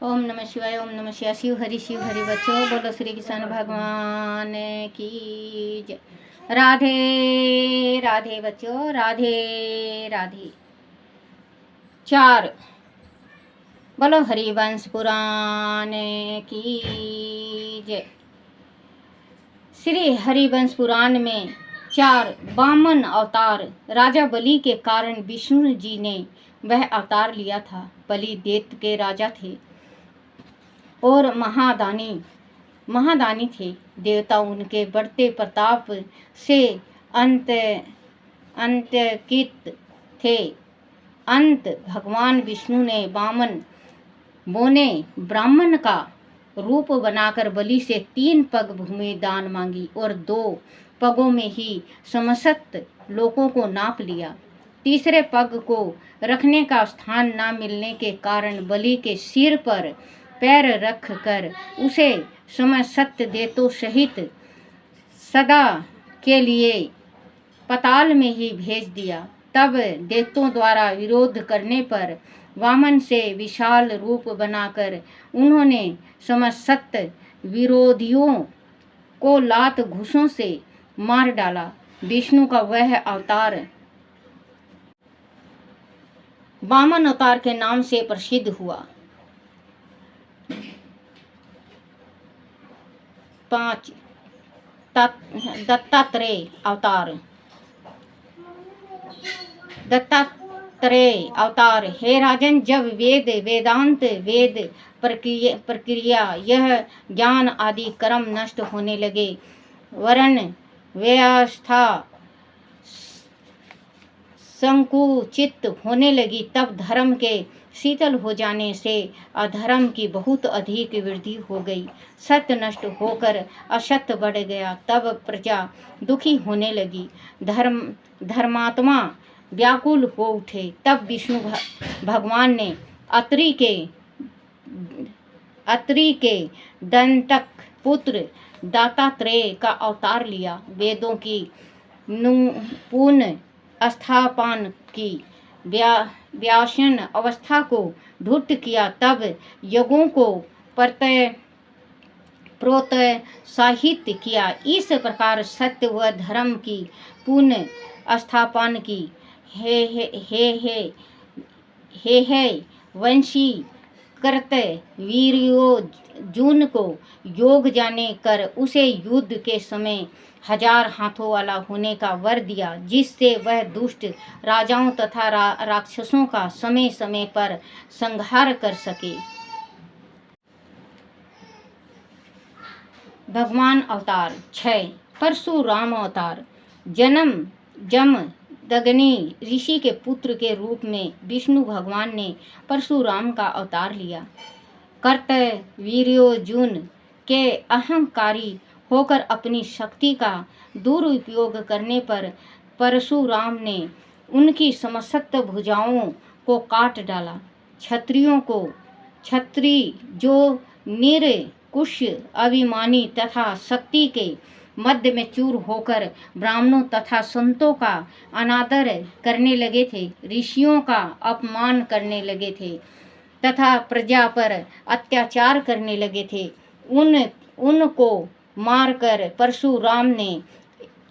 ओम नमः शिवाय। ओम नमः शिवाय। शिव हरि बच्चों, बोलो श्री कृष्ण भगवान की जय। राधे राधे बच्चों, राधे राधे। 4 बोलो हरिवंश पुराण की जय। श्री हरिवंश पुराण में 4 वामन अवतार राजा बलि के कारण विष्णु जी ने वह अवतार लिया था। बलि दैत्य के राजा थे और महादानी थे। देवता उनके बढ़ते प्रताप से अंतकित थे। अंत भगवान विष्णु ने वामन बोने ब्राह्मण का रूप बनाकर बलि से 3 पग भूमि दान मांगी और 2 पगों में ही समस्त लोगों को नाप लिया। तीसरे पग को रखने का स्थान न मिलने के कारण बलि के सिर पर पैर रख कर उसे समस्त देवों सहित सदा के लिए पाताल में ही भेज दिया। तब देवताओं द्वारा विरोध करने पर वामन से विशाल रूप बनाकर उन्होंने समस्त विरोधियों को लात घूंसों से मार डाला। विष्णु का वह अवतार वामन अवतार के नाम से प्रसिद्ध हुआ। 5 दत्तात्रेय अवतार। हे राजन, जब वेदांत प्रक्रिया यह ज्ञान आदि कर्म नष्ट होने लगे, वर्ण व्यवस्था संकुचित होने लगी, तब धर्म के शीतल हो जाने से अधर्म की बहुत अधिक वृद्धि हो गई। सत्य नष्ट होकर असत्य बढ़ गया। तब प्रजा दुखी होने लगी। धर्मात्मा व्याकुल हो उठे। तब विष्णु भगवान ने अत्रि के दंतक पुत्र दत्तात्रेय का अवतार लिया। वेदों की पुनः स्थापना की, व्यासन अवस्था को धूर्त किया। तब यज्ञों को प्रोत्साहित किया। इस प्रकार सत्य व धर्म की पुनः स्थापना की। हे वंशी करते वीर्योर्जुन को योग जाने कर उसे युद्ध के समय 1000 हाथों वाला होने का वर दिया, जिससे वह दुष्ट राजाओं तथा राक्षसों का समय समय पर संहार कर सके। भगवान अवतार 6 परशुराम अवतार। जमदग्नि ऋषि के पुत्र के रूप में विष्णु भगवान ने परशुराम का अवतार लिया। कर्तवीर्योर्जुन के अहंकारी होकर अपनी शक्ति का दुरुपयोग करने पर परशुराम ने उनकी समस्त भुजाओं को काट डाला। क्षत्रिय जो निरकुश, अभिमानी तथा शक्ति के मध्य में चूर होकर ब्राह्मणों तथा संतों का अनादर करने लगे थे, ऋषियों का अपमान करने लगे थे तथा प्रजा पर अत्याचार करने लगे थे, उनको मारकर परशुराम ने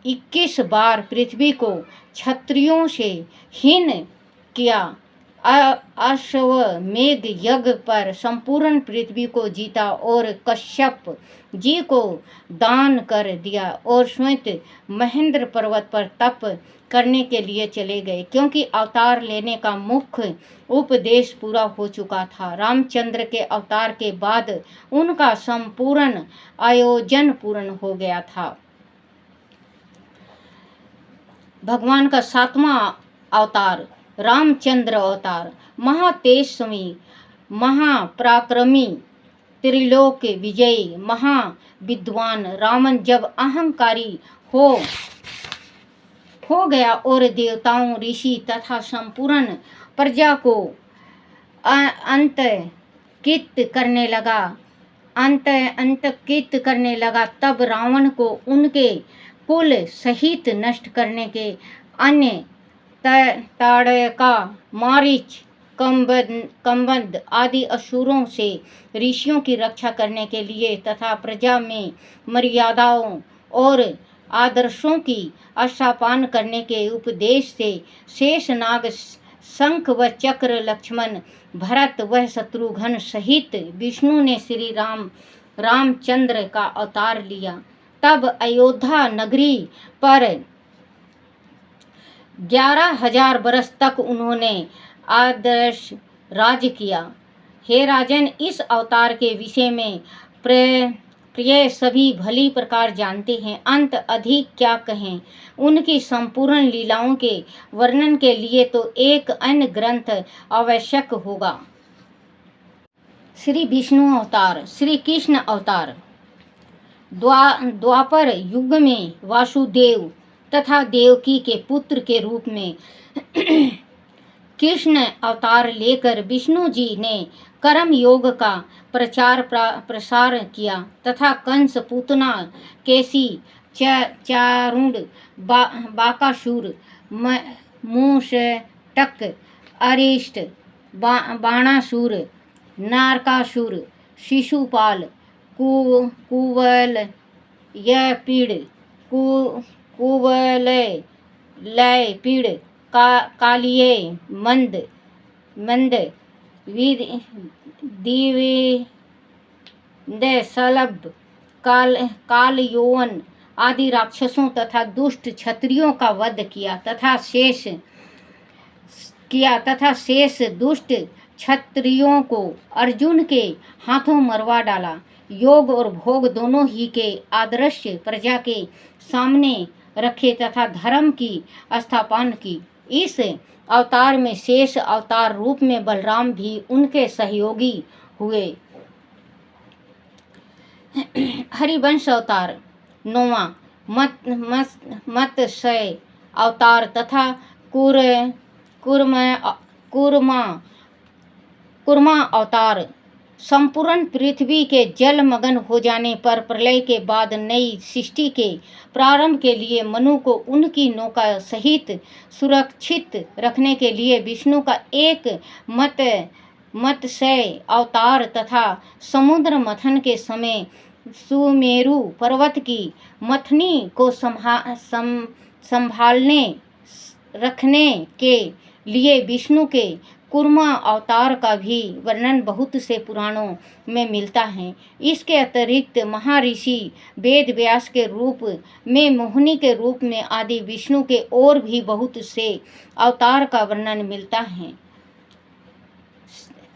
21 बार पृथ्वी को क्षत्रियों से हीन किया। अश्वमेध यज्ञ पर संपूर्ण पृथ्वी को जीता और कश्यप जी को दान कर दिया और स्वयं महेंद्र पर्वत पर तप करने के लिए चले गए, क्योंकि अवतार लेने का मुख्य उपदेश पूरा हो चुका था। रामचंद्र के अवतार के बाद उनका संपूर्ण आयोजन पूर्ण हो गया था। भगवान का 7वां अवतार रामचंद्र अवतार। महातेजस्वी, महापराक्रमी, त्रिलोक विजयी, महाविद्वान रावण जब अहंकारी हो गया और देवताओं, ऋषि तथा संपूर्ण प्रजा को अंतकित करने लगा, तब रावण को उनके कुल सहित नष्ट करने के अन्य ताड़का, मारीच, कंबद आदि असुरों से ऋषियों की रक्षा करने के लिए तथा प्रजा में मर्यादाओं और आदर्शों की स्थापना करने के उपदेश से शेषनाग, शंख व चक्र, लक्ष्मण, भरत व शत्रुघ्न सहित विष्णु ने श्री रामचंद्र का अवतार लिया। तब अयोध्या नगरी पर 11,000 वर्ष तक उन्होंने आदर्श राज किया। हे राजन, इस अवतार के विषय में प्रिय सभी भली प्रकार जानते हैं। अंत अधिक क्या कहें। उनकी संपूर्ण लीलाओं के वर्णन के लिए तो एक अन्य ग्रंथ आवश्यक होगा। श्री विष्णु अवतार। श्री कृष्ण अवतार द्वापर युग में वासुदेव तथा देवकी के पुत्र के रूप में कृष्ण अवतार लेकर विष्णु जी ने कर्म योग का प्रचार प्रसार किया तथा कंस, पूतना, केसी, चारुंड, बाकासुर, मूषटक, अरिष्ट, बाणासुर, नारकासुर, शिशुपाल, कुवलयपीड़, कुवलयपीड़, कालिये, मंद, दिव्यशलभ, कालयौवन आदि राक्षसों तथा दुष्ट क्षत्रियों का वध किया तथा शेष दुष्ट क्षत्रियों को अर्जुन के हाथों मरवा डाला। योग और भोग दोनों ही के आदर्श प्रजा के सामने रखे तथा धर्म की स्थापना की। इस अवतार में शेष अवतार रूप में बलराम भी उनके सहयोगी हुए। हरिवंश अवतार 9वां, मत्स्य अवतार तथा कूर्मा अवतार। संपूर्ण पृथ्वी के जलमग्न हो जाने पर प्रलय के बाद नई सृष्टि के प्रारंभ के लिए मनु को उनकी नौका सहित सुरक्षित रखने के लिए विष्णु का एक मत्स्य अवतार तथा समुद्र मंथन के समय सुमेरु पर्वत की मंथनी को संभालने रखने के लिए विष्णु के कूर्मा अवतार का भी वर्णन बहुत से पुराणों में मिलता है। इसके अतिरिक्त महर्षि वेद व्यास के रूप में, मोहिनी के रूप में आदि विष्णु के और भी बहुत से अवतार का वर्णन मिलता है।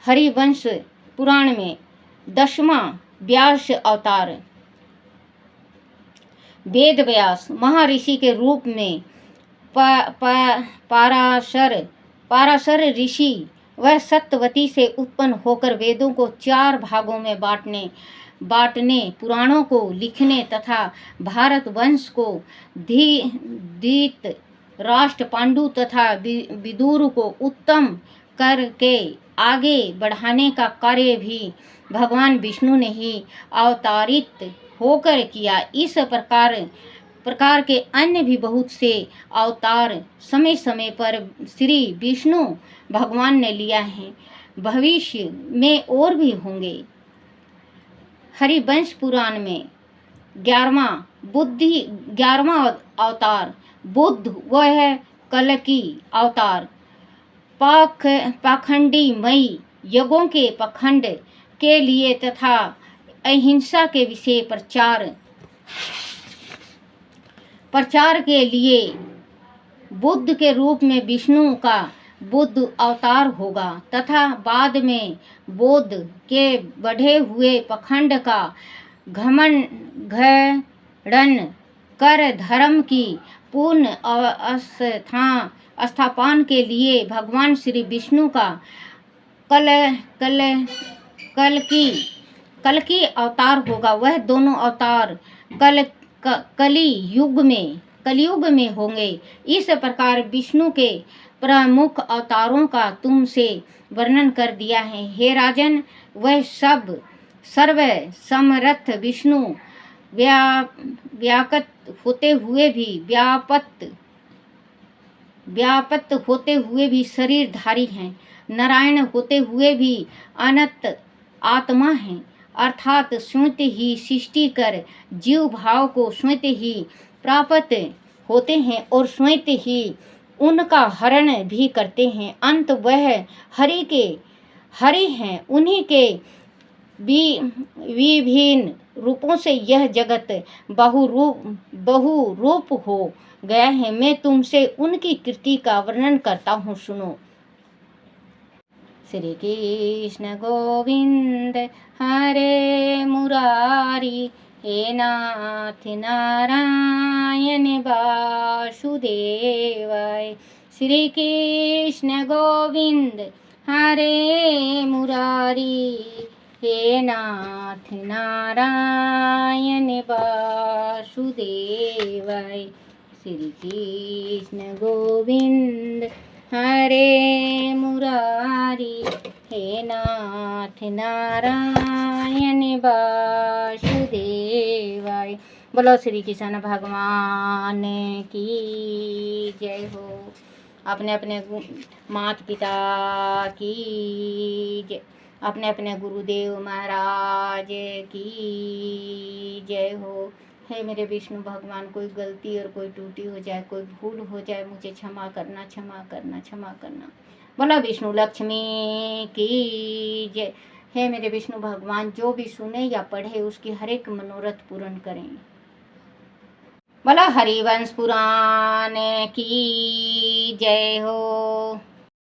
हरिवंश पुराण में 10वां व्यास अवतार। वेद व्यास महर्षि के रूप में पाराशर ऋषि वह सत्यवती से उत्पन्न होकर वेदों को 4 भागों में बांटने, पुराणों को लिखने तथा भारत वंश को धृत राष्ट्र, पांडु तथा विदुर को उत्तम करके आगे बढ़ाने का कार्य भी भगवान विष्णु ने ही अवतारित होकर किया। इस प्रकार के अन्य भी बहुत से अवतार समय समय पर श्री विष्णु भगवान ने लिया है, भविष्य में और भी होंगे। हरिवंश पुराण में 11वां अवतार बुद्ध वह कल्कि अवतार। पाखंडी मई यज्ञों के पखंड के लिए तथा अहिंसा के विषय प्रचार के लिए बुद्ध के रूप में विष्णु का बुद्ध अवतार होगा तथा बाद में बौद्ध के बढ़े हुए पखंड का घमंडन कर धर्म की पूर्ण स्थापना के लिए भगवान श्री विष्णु का कल्कि अवतार होगा। वह दोनों अवतार कलियुग में होंगे। इस प्रकार विष्णु के प्रमुख अवतारों का तुमसे वर्णन कर दिया है। हे राजन, वह सर्व समर्थ विष्णु व्यापत होते हुए भी शरीरधारी हैं। नारायण होते हुए भी अनंत आत्मा हैं, अर्थात स्वयं ही सृष्टि कर जीव भाव को स्वयं ही प्राप्त होते हैं और स्वयं ही उनका हरण भी करते हैं। अंत वह हरि हैं, उन्हीं के विभिन्न रूपों से यह जगत बहुरूप हो गया है। मैं तुमसे उनकी कृति का वर्णन करता हूँ, सुनो। श्री कृष्ण गोविंद हरे मुरारी, हे नाथ नारायण वासुदेवाय। श्री कृष्ण गोविंद हरे मुरारी, हे नाथ नारायण वासुदेवाय। श्री कृष्ण गोविंद हरे मुरारी, हे नाथ नारायण वासुदेवाय। बोलो श्री कृष्ण भगवान की जय हो। अपने अपने माता पिता की जय, अपने अपने गुरुदेव महाराज की जय हो। हे मेरे विष्णु भगवान, कोई गलती और कोई त्रुटि हो जाए, कोई भूल हो जाए, मुझे क्षमा करना, क्षमा करना, क्षमा करना। बोला विष्णु लक्ष्मी की जय। हे मेरे विष्णु भगवान, जो भी सुने या पढ़े उसकी हर एक मनोरथ पूर्ण करें। बोला हरिवंश पुराण की जय हो।